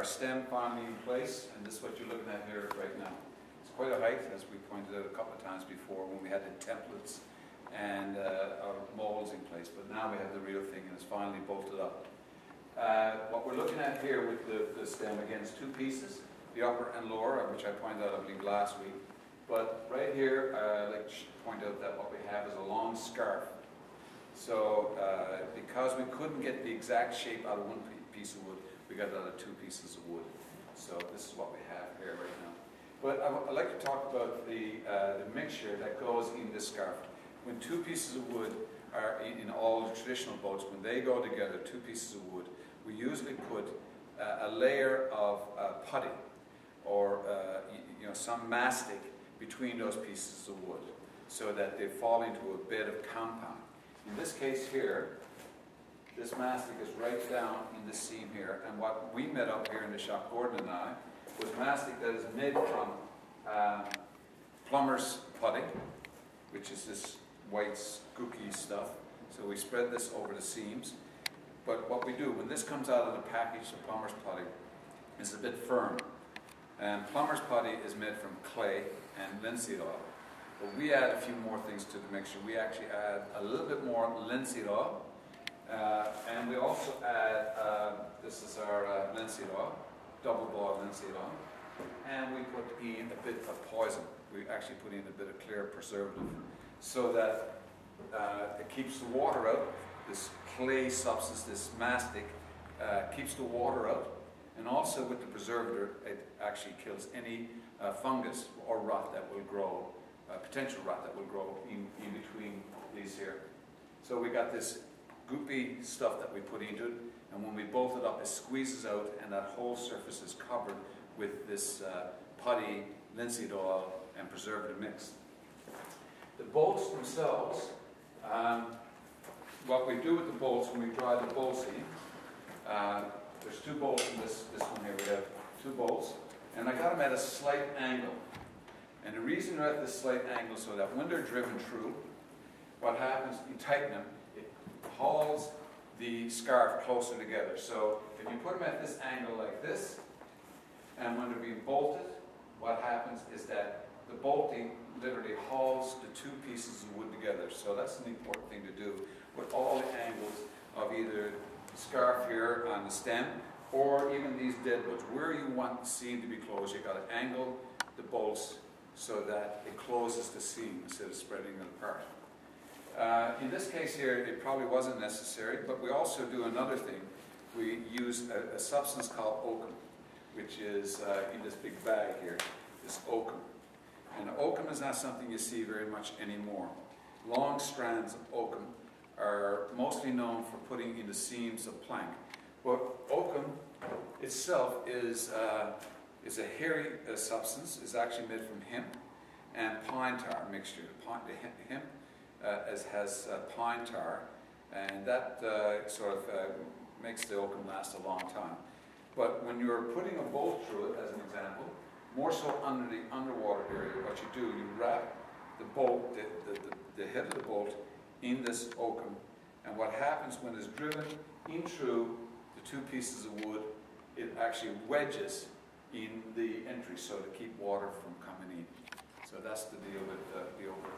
our stem finally in place, and this is what you're looking at here right now. It's quite a height, as we pointed out a couple of times before when we had the templates and our molds in place, but now we have the real thing and it's finally bolted up. What we're looking at here with the stem, again, is two pieces, the upper and lower, which I pointed out, I believe, last week. But right here, I'd like to point out that what we have is a long scarf. So because we couldn't get the exact shape out of one piece of wood, we got it out of two pieces of wood. So this is what we have here right now. But I'd like to talk about the mixture that goes in this scarf. When two pieces of wood are in all the traditional boats, when they go together, two pieces of wood, we usually put a layer of putty or some mastic between those pieces of wood so that they fall into a bed of compound. In this case here, this mastic is right down in the seam here, and what we made up here in the shop, Gordon and I, was mastic that is made from plumber's putty, which is this white gooky stuff. So we spread this over the seams. But what we do, when this comes out of the package of plumber's putty, it's a bit firm. And plumber's putty is made from clay and linseed oil. But we add a few more things to the mixture. We actually add a little bit more linseed oil. And we also add, this is our linseed oil, double-boiled linseed oil. And we put in a bit of poison. We actually put in a bit of clear preservative so that it keeps the water out. This clay substance, this mastic, keeps the water out. And also with the preservative, it actually kills any fungus or rot that will grow, potential rot that will grow in between these here. So we got this goopy stuff that we put into it, and when we bolt it up, it squeezes out, and that whole surface is covered with this putty, linseed oil, and preservative mix. The bolts themselves, what we do with the bolts when we dry the bolt seam, there's two bolts in this one here. We have two bolts, and I got them at a slight angle. And the reason they're at this slight angle so that when they're driven through, what happens, you tighten them, it hauls the scarf closer together. So if you put them at this angle like this, and when they're being bolted, what happens is that the bolting literally hauls the two pieces of wood together. So that's an important thing to do with all the angles of either the scarf here on the stem or even these dead woods. Where you want the seam to be closed, you've got to angle the bolts so that it closes the seam instead of spreading it apart. In this case here, it probably wasn't necessary, but we also do another thing. We use a substance called oakum, which is in this big bag here, this oakum. And oakum is not something you see very much anymore. Long strands of oakum are mostly known for putting in the seams of plank. But oakum itself is a hairy substance. It's actually made from hemp and pine tar mixture. The hemp has pine tar, and that sort of makes the oakum last a long time. But when you're putting a bolt through it, as an example, more so under the underwater area, what you do, you wrap the bolt, the head of the bolt, in this oakum, and what happens when it's driven in through the two pieces of wood, it actually wedges in the entry so to keep water from coming in. So that's the deal with the oakum.